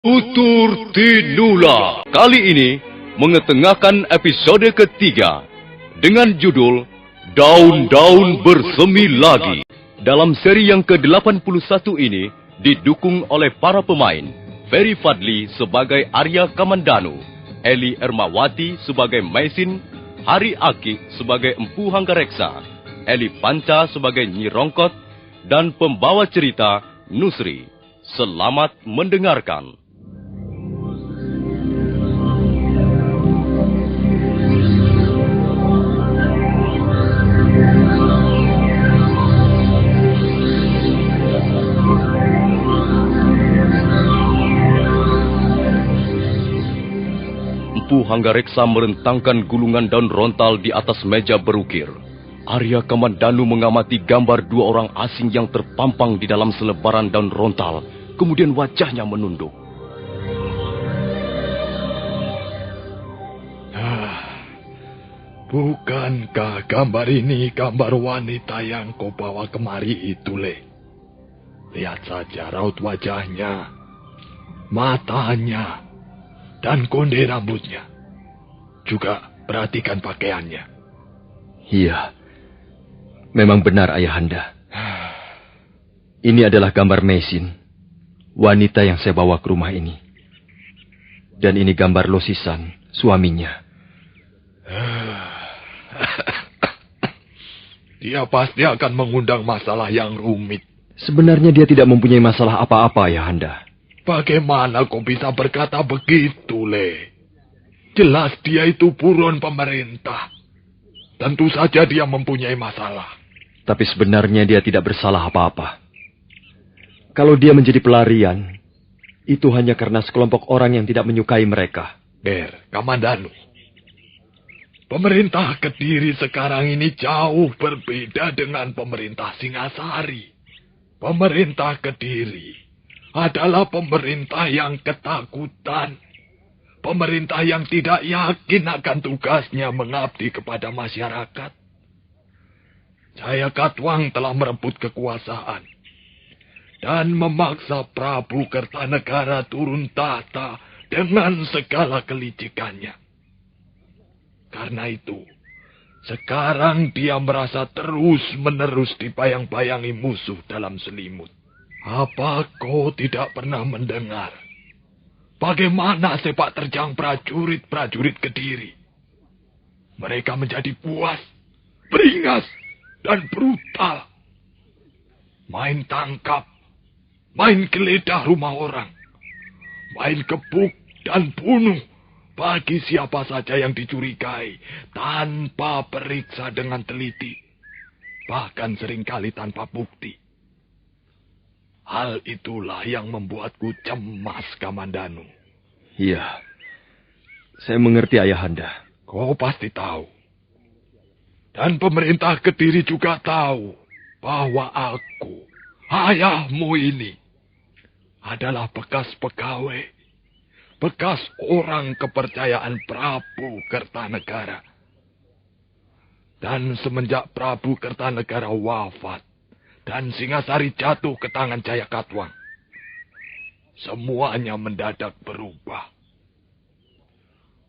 Tutur Tinula kali ini mengetengahkan episode ketiga dengan judul Daun-Daun Bersemi Lagi. Dalam seri yang ke-81 ini didukung oleh para pemain Ferry Fadli sebagai Arya Kamandanu, Eli Ermawati sebagai Maisin, Hari Aki sebagai Empu Hanggareksa, Eli Panca sebagai Nyi Rongkot, dan pembawa cerita Nusri. Selamat mendengarkan. Empu Hanggareksa merentangkan gulungan daun rontal di atas meja berukir. Arya Kamandanu mengamati gambar dua orang asing yang terpampang di dalam selebaran daun rontal. Kemudian wajahnya menunduk. Bukankah gambar ini gambar wanita yang kau bawa kemari itu, Le? Lihat saja raut wajahnya, matanya, dan konde rambutnya. Juga perhatikan pakaiannya. Iya, memang benar ayahanda. Ini adalah gambar Maisin, wanita yang saya bawa ke rumah ini. Dan ini gambar Losisan, suaminya. Dia pasti akan mengundang masalah yang rumit. Sebenarnya dia tidak mempunyai masalah apa-apa, ayahanda. Bagaimana kau bisa berkata begitu, Le? Jelas dia itu buron pemerintah. Tentu saja dia mempunyai masalah. Tapi sebenarnya dia tidak bersalah apa-apa. Kalau dia menjadi pelarian, itu hanya karena sekelompok orang yang tidak menyukai mereka. Kamandanu. Pemerintah Kediri sekarang ini jauh berbeda dengan pemerintah Singasari. Pemerintah Kediri adalah pemerintah yang ketakutan. Pemerintah yang tidak yakin akan tugasnya mengabdi kepada masyarakat. Jayakatwang telah merebut kekuasaan dan memaksa Prabu Kertanegara turun tahta dengan segala kelicikannya. Karena itu, sekarang dia merasa terus-menerus dibayang-bayangi musuh dalam selimut. Apa kau tidak pernah mendengar bagaimana sepak terjang prajurit-prajurit Kediri? Mereka menjadi puas, beringas, dan brutal. Main tangkap, main geledah rumah orang, main gebuk dan bunuh bagi siapa saja yang dicurigai tanpa periksa dengan teliti, bahkan seringkali tanpa bukti. Hal itulah yang membuatku cemas, Kamandanu. Iya, saya mengerti ayahanda. Kau pasti tahu. Dan pemerintah Kediri juga tahu bahwa aku, ayahmu ini, adalah bekas pegawai, bekas orang kepercayaan Prabu Kertanegara. Dan semenjak Prabu Kertanegara wafat dan Singasari jatuh ke tangan Jayakatwang, semuanya mendadak berubah.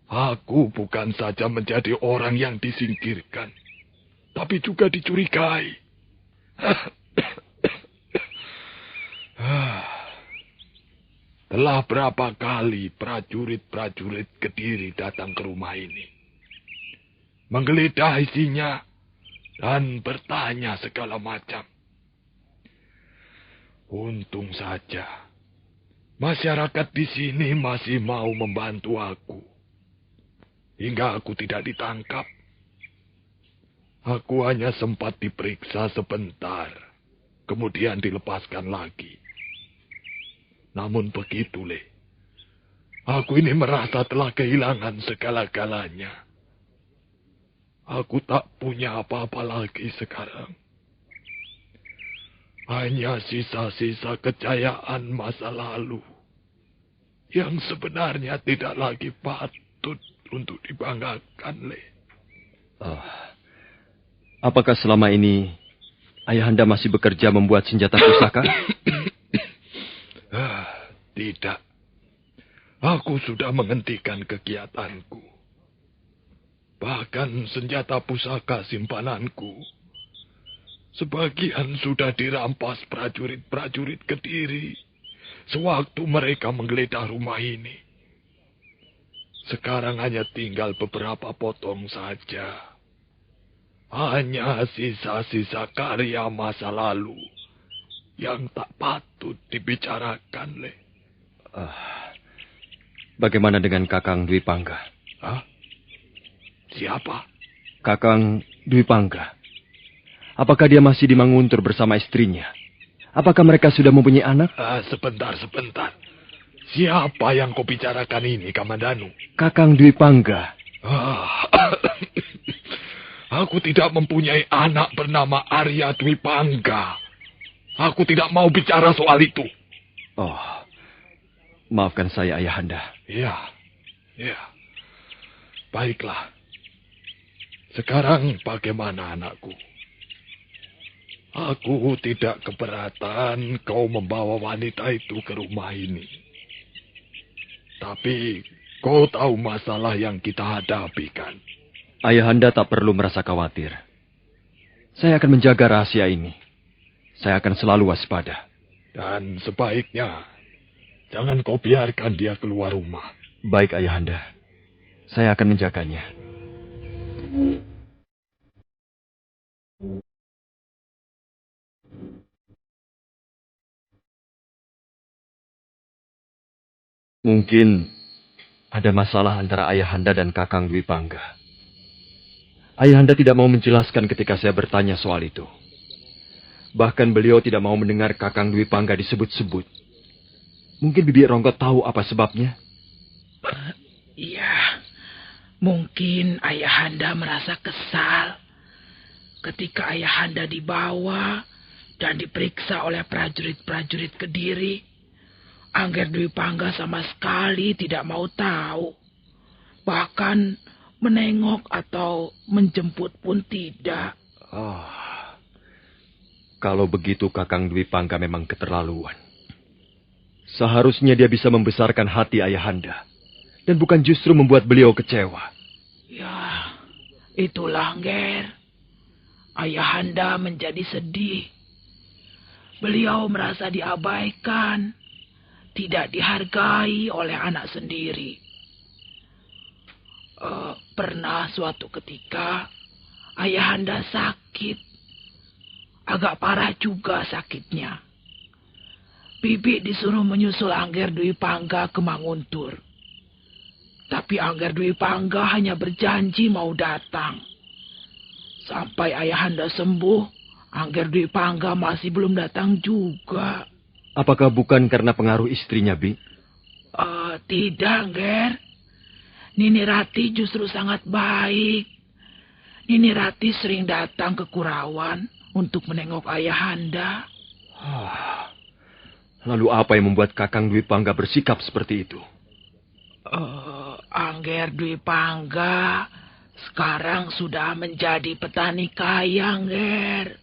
Aku bukan saja menjadi orang yang disingkirkan, tapi juga dicurigai. Telah berapa kali prajurit-prajurit Kediri datang ke rumah ini, menggeledah isinya, dan bertanya segala macam. Untung saja, masyarakat di sini masih mau membantu aku, hingga aku tidak ditangkap. Aku hanya sempat diperiksa sebentar, kemudian dilepaskan lagi. Namun begitu, Le. Aku ini merasa telah kehilangan segala-galanya. Aku tak punya apa-apa lagi sekarang. Hanya sisa-sisa kejayaan masa lalu yang sebenarnya tidak lagi patut untuk dibanggakan, Le. Apakah selama ini ayahanda masih bekerja membuat senjata pusaka? Tidak. Aku sudah menghentikan kegiatanku. Bahkan senjata pusaka simpananku, sebagian sudah dirampas prajurit-prajurit Kediri sewaktu mereka menggeledah rumah ini. Sekarang hanya tinggal beberapa potong saja. Hanya sisa-sisa karya masa lalu yang tak patut dibicarakan, Le. Bagaimana dengan Kakang Dwi Pangga? Hah? Siapa? Kakang Dwi Pangga. Apakah dia masih di Manguntur bersama istrinya? Apakah mereka sudah mempunyai anak? Sebentar. Siapa yang kau bicarakan ini, Kamandanu? Kakang Dwi Pangga. Aku tidak mempunyai anak bernama Arya Dwi Pangga. Aku tidak mau bicara soal itu. Oh, maafkan saya, Ayahanda. Ya. Baiklah. Sekarang bagaimana anakku? Aku tidak keberatan kau membawa wanita itu ke rumah ini. Tapi kau tahu masalah yang kita hadapi, kan? Ayahanda tak perlu merasa khawatir. Saya akan menjaga rahasia ini. Saya akan selalu waspada. Dan sebaiknya jangan kau biarkan dia keluar rumah. Baik, Ayahanda. Saya akan menjaganya. Mungkin ada masalah antara Ayahanda dan Kakang Dwi Pangga. Ayahanda tidak mau menjelaskan ketika saya bertanya soal itu. Bahkan beliau tidak mau mendengar Kakang Dwi Pangga disebut-sebut. Mungkin Bibi Ronggot tahu apa sebabnya? Iya, mungkin Ayahanda merasa kesal ketika Ayahanda dibawa dan diperiksa oleh prajurit-prajurit Kediri. Angger Dwi Pangga sama sekali tidak mau tahu. Bahkan menengok atau menjemput pun tidak. Kalau begitu Kakang Dwi Pangga memang keterlaluan. Seharusnya dia bisa membesarkan hati Ayahanda. Dan bukan justru membuat beliau kecewa. Ya, itulah Angger. Ayahanda menjadi sedih. Beliau merasa diabaikan. Tidak dihargai oleh anak sendiri. Pernah suatu ketika Ayahanda sakit. Agak parah juga sakitnya. Bibi disuruh menyusul Angger Dwi Pangga ke Manguntur. Tapi Angger Dwi Pangga hanya berjanji mau datang. Sampai Ayahanda sembuh, Angger Dwi Pangga masih belum datang juga. Apakah bukan karena pengaruh istrinya, Bi? Tidak, Angger. Nini Rati justru sangat baik. Nini Rati sering datang ke Kurawan untuk menengok Ayahanda. Lalu apa yang membuat Kakang Dwi Pangga bersikap seperti itu? Angger Dwi Pangga sekarang sudah menjadi petani kaya, Angger.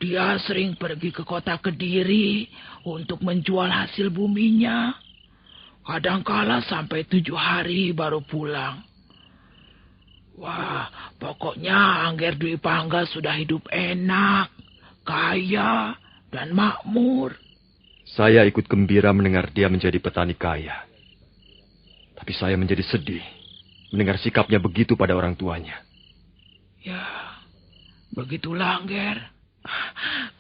Dia sering pergi ke kota Kediri untuk menjual hasil buminya. Kadangkala sampai 7 hari baru pulang. Wah, pokoknya Angger Dwi Pangga sudah hidup enak, kaya, dan makmur. Saya ikut gembira mendengar dia menjadi petani kaya. Tapi saya menjadi sedih mendengar sikapnya begitu pada orang tuanya. Ya, begitulah Angger.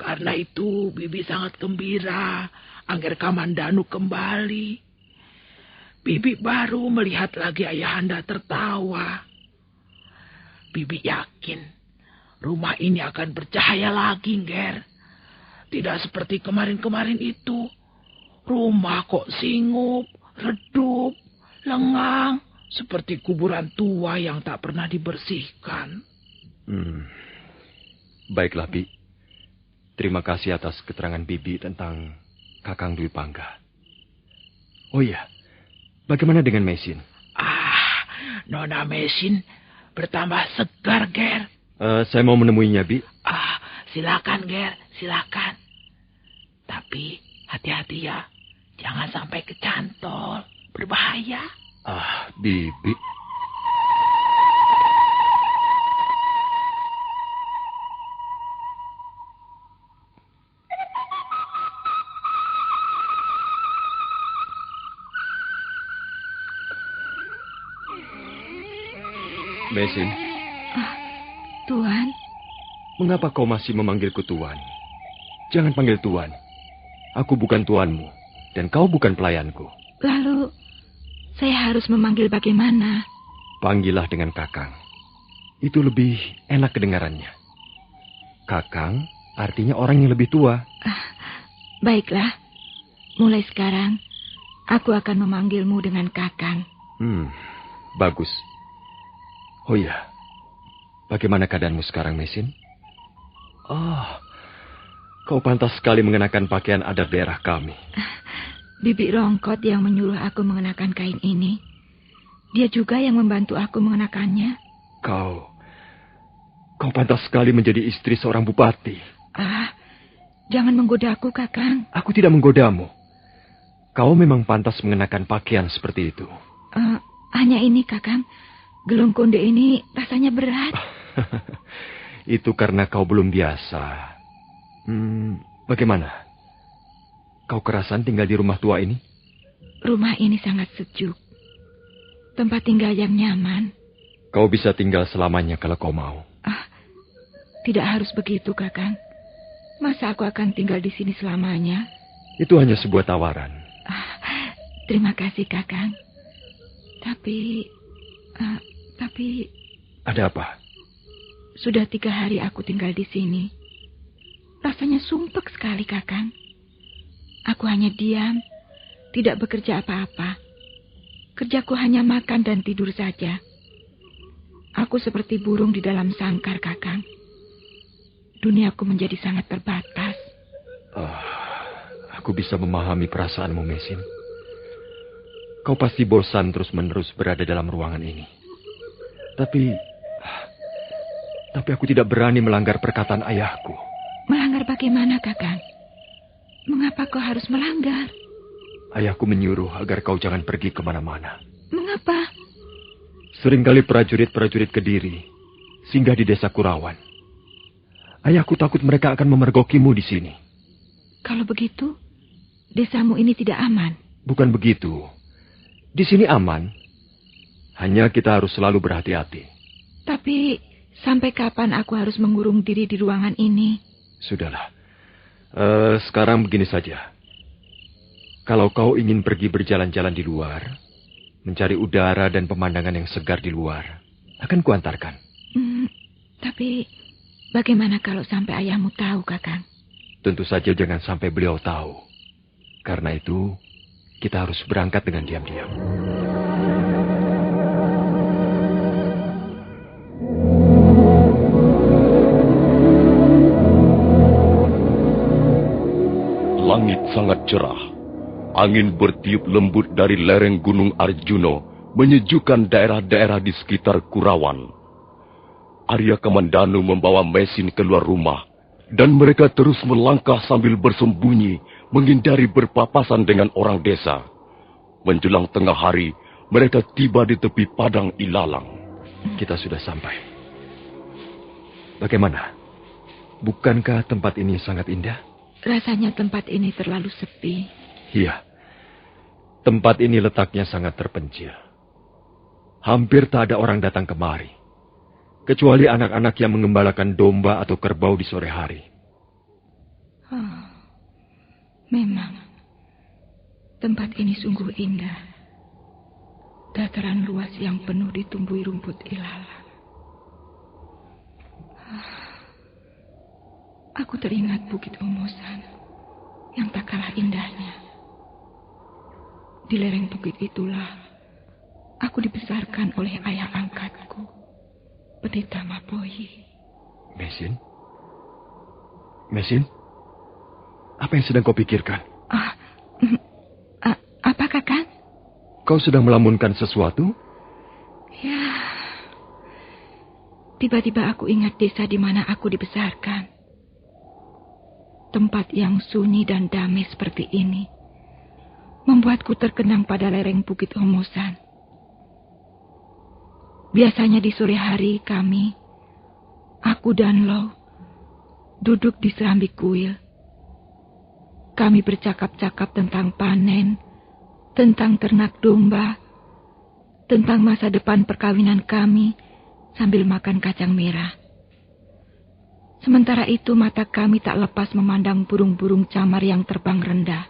Karena itu Bibi sangat gembira Angger Kamandanu kembali. Bibi baru melihat lagi Ayahanda tertawa. Bibi yakin rumah ini akan bercahaya lagi, Nger. Tidak seperti kemarin-kemarin itu. Rumah kok singup, redup, lengang, seperti kuburan tua yang tak pernah dibersihkan. Baiklah, Bi. Terima kasih atas keterangan Bibi tentang Kakang Dwi Pangga. Oh iya, bagaimana dengan Mesin? Nona Mesin bertambah segar, Ger. Saya mau menemuinya, Bi. Silakan, Ger, silakan. Tapi hati-hati ya, jangan sampai kecantol. berbahaya. Ah, Bibi. Mesin, Tuan, mengapa kau masih memanggilku Tuan? Jangan panggil Tuan. Aku bukan tuanmu, dan kau bukan pelayanku. lalu saya harus memanggil bagaimana? Panggillah dengan Kakang. Itu lebih enak kedengarannya. Kakang artinya orang yang lebih tua. Baiklah, mulai sekarang aku akan memanggilmu dengan Kakang. Bagus. Oh iya, bagaimana keadaanmu sekarang, Mesin? Oh, kau pantas sekali mengenakan pakaian adat daerah kami. Bibi Rongkot yang menyuruh aku mengenakan kain ini. Dia juga yang membantu aku mengenakannya. Kau pantas sekali menjadi istri seorang bupati. Jangan menggoda aku, Kakang. Aku tidak menggodamu. Kau memang pantas mengenakan pakaian seperti itu. Hanya ini, Kakang. Gelung konde ini rasanya berat. Itu karena kau belum biasa. Bagaimana? Kau kerasan tinggal di rumah tua ini? Rumah ini sangat sejuk. Tempat tinggal yang nyaman. Kau bisa tinggal selamanya kalau kau mau. Tidak harus begitu, Kakang. Masa aku akan tinggal di sini selamanya? Itu hanya sebuah tawaran. Terima kasih, Kakang. Tapi... Ada apa? Sudah 3 hari aku tinggal di sini. Rasanya sumpek sekali, Kakang. Aku hanya diam, tidak bekerja apa-apa. Kerjaku hanya makan dan tidur saja. Aku seperti burung di dalam sangkar, Kakang. Duniaku menjadi sangat terbatas. Aku bisa memahami perasaanmu, Mesin. Kau pasti bosan terus-menerus berada dalam ruangan ini. Tapi aku tidak berani melanggar perkataan ayahku. Melanggar bagaimana, Kakang? Mengapa kau harus melanggar? Ayahku menyuruh agar kau jangan pergi kemana-mana. Mengapa? Seringkali prajurit-prajurit Kediri singgah di desa Kurawan. Ayahku takut mereka akan memergokimu di sini. Kalau begitu, desamu ini tidak aman. Bukan begitu. Di sini aman. Hanya kita harus selalu berhati-hati. Tapi sampai kapan aku harus mengurung diri di ruangan ini? Sudahlah. Sekarang begini saja. Kalau kau ingin pergi berjalan-jalan di luar, mencari udara dan pemandangan yang segar di luar, akan kuantarkan. Tapi bagaimana kalau sampai ayahmu tahu, Kakang? Tentu saja jangan sampai beliau tahu. Karena itu, kita harus berangkat dengan diam-diam. Langit sangat cerah. Angin bertiup lembut dari lereng Gunung Arjuno menyejukkan daerah-daerah di sekitar Kurawan. Arya Kamandanu membawa Mesin keluar rumah dan mereka terus melangkah sambil bersembunyi menghindari berpapasan dengan orang desa. Menjelang tengah hari, mereka tiba di tepi padang ilalang. Kita sudah sampai. Bagaimana? Bukankah tempat ini sangat indah? Rasanya tempat ini terlalu sepi. Iya. Tempat ini letaknya sangat terpencil. Hampir tak ada orang datang kemari. Kecuali anak-anak yang mengembalakan domba atau kerbau di sore hari. Memang, tempat ini sungguh indah. Dataran luas yang penuh ditumbuhi rumput ilalang. Aku teringat Bukit Omosan yang tak kalah indahnya. Di lereng bukit itulah aku dibesarkan oleh ayah angkatku, Pendeta Mapohi. Mesin? Mesin? Apa yang sedang kau pikirkan? Apa, Kakang? Kau sedang melamunkan sesuatu? Ya. Tiba-tiba aku ingat desa di mana aku dibesarkan. Tempat yang sunyi dan damai seperti ini membuatku terkenang pada lereng Bukit Homosan. Biasanya di sore hari kami, aku dan Lo, duduk di serambi kuil. Kami bercakap-cakap tentang panen, tentang ternak domba, tentang masa depan perkawinan kami, sambil makan kacang merah. Sementara itu mata kami tak lepas memandang burung-burung camar yang terbang rendah.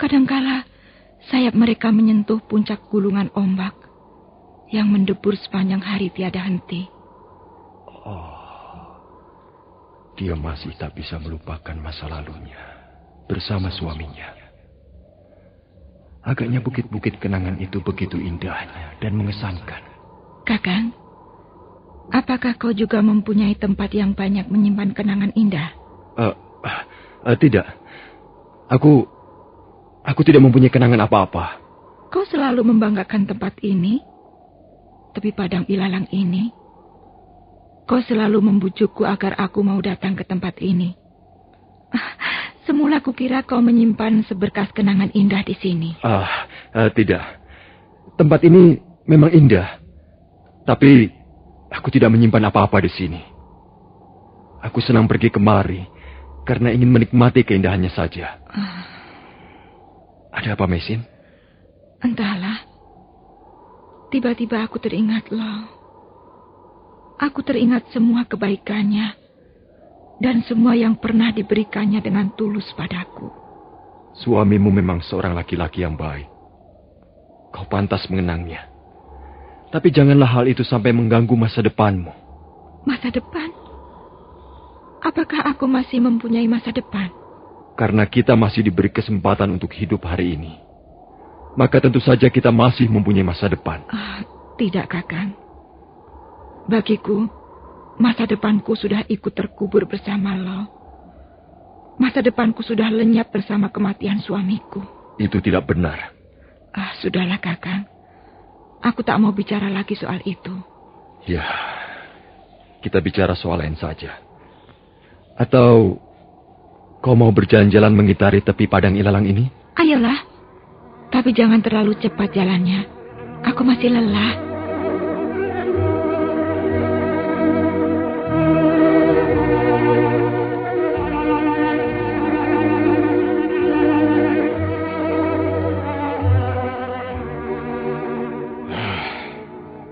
Kadangkala sayap mereka menyentuh puncak gulungan ombak yang mendebur sepanjang hari tiada henti. Dia masih tak bisa melupakan masa lalunya bersama suaminya. Agaknya bukit-bukit kenangan itu begitu indahnya dan mengesankan. Kakang, apakah kau juga mempunyai tempat yang banyak menyimpan kenangan indah? Tidak. Aku tidak mempunyai kenangan apa-apa. Kau selalu membanggakan tempat ini, tepi padang ilalang ini. Kau selalu membujukku agar aku mau datang ke tempat ini. Semula kukira kau menyimpan seberkas kenangan indah di sini. Tidak. Tempat ini memang indah. Tapi aku tidak menyimpan apa-apa di sini. Aku senang pergi kemari karena ingin menikmati keindahannya saja. Ada apa, Mesin? Entahlah. Tiba-tiba aku teringat Lo. Aku teringat semua kebaikannya dan semua yang pernah diberikannya dengan tulus padaku. Suamimu memang seorang laki-laki yang baik. Kau pantas mengenangnya. Tapi janganlah hal itu sampai mengganggu masa depanmu. Masa depan? Apakah aku masih mempunyai masa depan? Karena kita masih diberi kesempatan untuk hidup hari ini, maka tentu saja kita masih mempunyai masa depan. Tidak, Kakang. Bagiku, masa depanku sudah ikut terkubur bersama Lo. Masa depanku sudah lenyap bersama kematian suamiku. Itu tidak benar. Sudahlah, Kakang. Aku tak mau bicara lagi soal itu. Ya, kita bicara soal lain saja. Atau kau mau berjalan-jalan mengitari tepi padang ilalang ini? Ayolah, tapi jangan terlalu cepat jalannya. Aku masih lelah.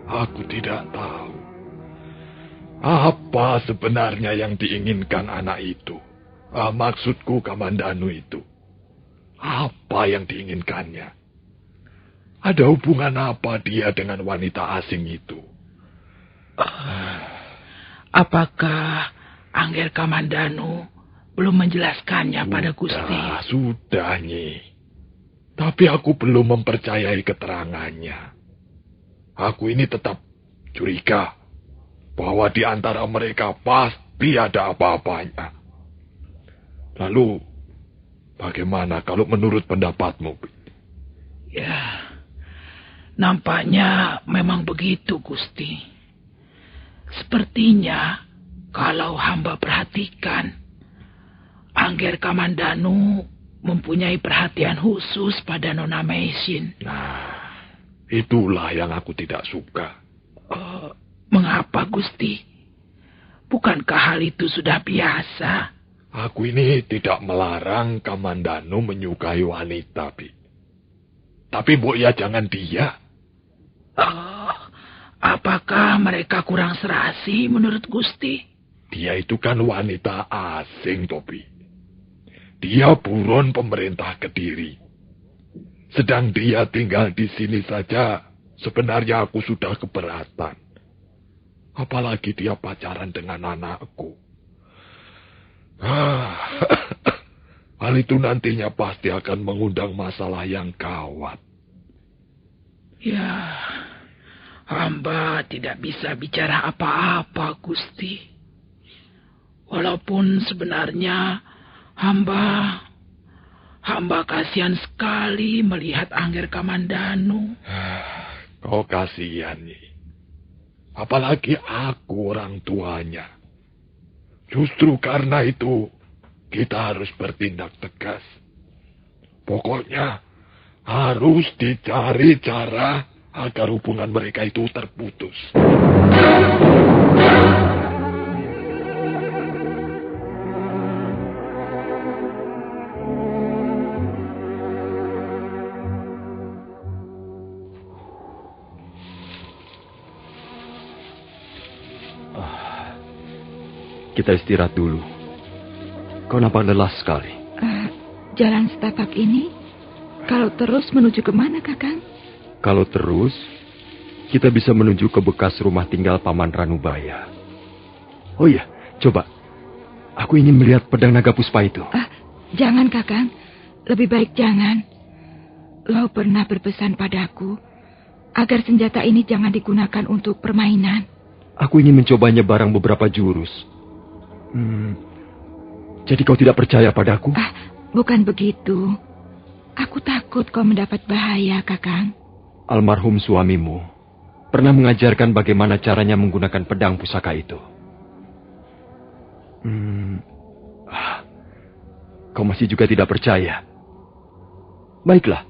Aku tidak tahu apa sebenarnya yang diinginkan anak itu. Maksudku Kamandanu itu. Apa yang diinginkannya? Ada hubungan apa dia dengan wanita asing itu? Apakah Angger Kamandanu belum menjelaskannya pada Gusti? Sudah, Nyi. Tapi aku belum mempercayai keterangannya. Aku ini tetap curiga bahwa di antara mereka pasti ada apa-apanya. Lalu, bagaimana kalau menurut pendapatmu? Ya, nampaknya memang begitu, Gusti. Sepertinya, kalau hamba perhatikan, Angger Kamandanu mempunyai perhatian khusus pada Nona Mesin. Nah, itulah yang aku tidak suka. Mengapa, Gusti? Bukankah hal itu sudah biasa? Aku ini tidak melarang Kamandanu menyukai wanita, Bi. Tapi ya jangan dia. Apakah mereka kurang serasi menurut Gusti? Dia itu kan wanita asing, Tobi. Dia buron pemerintah Kediri. Sedang dia tinggal di sini saja, sebenarnya aku sudah keberatan. Apalagi dia pacaran dengan anakku. Hal itu nantinya pasti akan mengundang masalah yang gawat. Ya, hamba tidak bisa bicara apa-apa, Gusti. Walaupun sebenarnya hamba kasihan sekali melihat Angger Kamandanu. Kau kasihan, Nyi. Apalagi aku orang tuanya. Justru karena itu, kita harus bertindak tegas. Pokoknya harus dicari cara agar hubungan mereka itu terputus. Kita istirahat dulu. Kau nampak lelah sekali. Jalan setapak ini, kalau terus menuju kemana, Kakang? Kalau terus, kita bisa menuju ke bekas rumah tinggal Paman Ranubaya. Oh iya, coba. Aku ingin melihat pedang naga puspa itu. Jangan, Kakang. Lebih baik jangan. Lau pernah berpesan padaku agar senjata ini jangan digunakan untuk permainan. Aku ingin mencobanya barang beberapa jurus. Jadi kau tidak percaya padaku? Bukan begitu. Aku takut kau mendapat bahaya, Kakang. Almarhum suamimu pernah mengajarkan bagaimana caranya menggunakan pedang pusaka itu. Kau masih juga tidak percaya? Baiklah,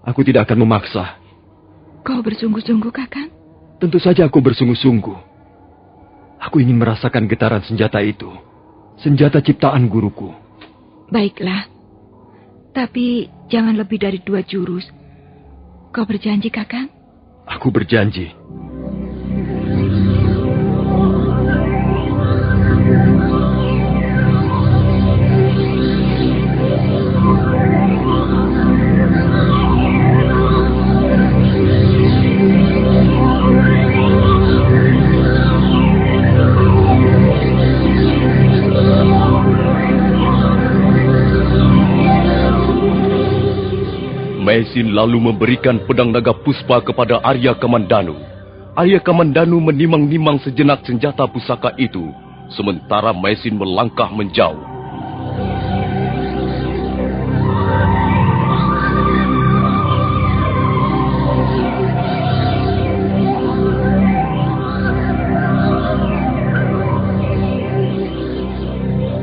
aku tidak akan memaksa. Kau bersungguh-sungguh, Kakang? Tentu saja aku bersungguh-sungguh. Aku ingin merasakan getaran senjata itu. Senjata ciptaan guruku. Baiklah. Tapi jangan lebih dari 2 jurus. Kau berjanji, Kakang? Aku berjanji. Maisin lalu memberikan pedang naga puspa kepada Arya Kamandanu. Arya Kamandanu menimang-nimang sejenak senjata pusaka itu, sementara Maisin melangkah menjauh.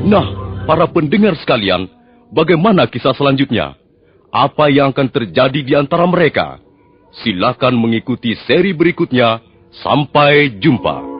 Nah, para pendengar sekalian, bagaimana kisah selanjutnya? Apa yang akan terjadi di antara mereka? Silakan mengikuti seri berikutnya. Sampai jumpa.